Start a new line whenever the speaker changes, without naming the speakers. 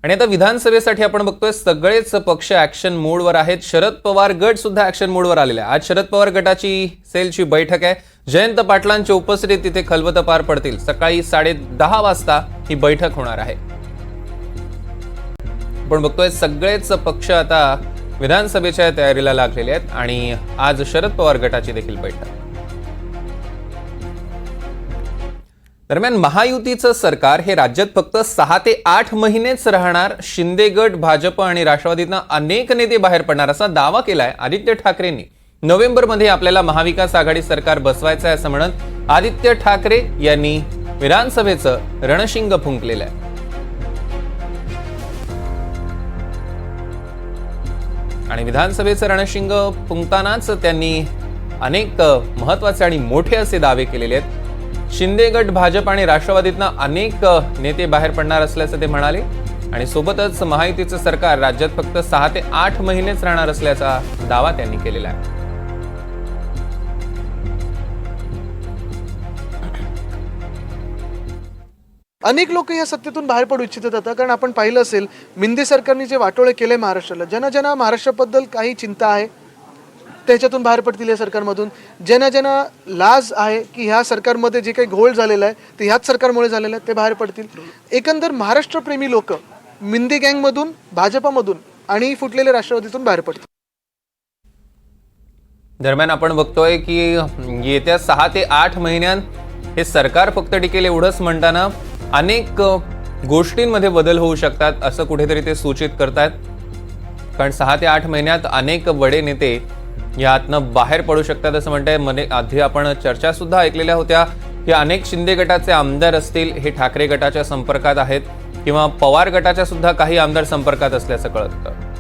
आणि आता विधानसभेसाठी आपण बघतोय सगळेच पक्ष ॲक्शन मोडवर आहेत. शरद पवार गट सुद्धा ॲक्शन मोडवर आलेला आहे. आज शरद पवार गटाची सेलची बैठक आहे. जयंत पाटलांच्या उपस्थितीत तिथे खलबतं पार पडतील. सकाळी 10:30 वाजता ही बैठक होणार आहे. आपण बघतोय सगळेच पक्ष आता विधानसभेच्या तयारीला लागलेले आहेत आणि आज शरद पवार गटाची देखील बैठक. दरम्यान महायुतीचं सरकार हे राज्यात फक्त 6 ते 8 महिनेच राहणार. शिंदे गट, भाजप आणि राष्ट्रवादीतनं अनेक नेते बाहेर पडणार असा दावा केलाय आदित्य ठाकरेंनी. नोव्हेंबरमध्ये आपल्याला महाविकास आघाडी सरकार बसवायचं आहे असं म्हणत आदित्य ठाकरे यांनी विधानसभेचं रणशिंग फुंकलेलं आहे. आणि विधानसभेचं रणशिंग फुंकतानाच त्यांनी अनेक महत्त्वाचे आणि मोठे असे दावे केलेले आहेत. शिंदे गट, भाजप आणि राष्ट्रवादीतनं अनेक नेते बाहेर पडणार असल्याचं ते म्हणाले आणि सोबतच महायुतीचं सरकार राज्यात फक्त 6 ते 8 महिनेच राहणार असल्याचा दावा त्यांनी केलेला आहे.
अनेक लोक या सत्तेतून बाहेर पडू इच्छितात आता, कारण आपण पाहिलं असेल मिंदे सरकारने जे वाटोळे केले महाराष्ट्राला, ज्यांना महाराष्ट्राबद्दल काही चिंता आहे त्याच्यातून बाहेर पडतील या सरकारमधून. ज्यांना लाज आहे की ह्या सरकारमध्ये जे काही घोळ झालेला आहे ते ह्याच सरकारमुळे झालेलं आहे ते बाहेर पडतील. एकंदर महाराष्ट्रप्रेमी लोक मिंदे गँगमधून, भाजपामधून आणि फुटलेल्या राष्ट्रवादीतून बाहेर पडतील.
दरम्यान आपण बघतोय की येत्या 6 ते 8 महिन्यात हे सरकार फक्त टिकेल एवढंच म्हणताना अनेक गोष्टींमध्ये बदल होऊ शकतात असं कुठेतरी ते सूचित करतायत. कारण 6 ते 8 महिन्यात अनेक बडे नेते यातनं बाहेर पडू शकतात असं म्हणताय. आधी आपण चर्चा सुद्धा ऐकलेल्या होत्या की अनेक शिंदे गटाचे आमदार असतील हे ठाकरे गटाच्या संपर्कात आहेत किंवा पवार गटाच्या सुद्धा काही आमदार संपर्कात असल्याचं कळतं.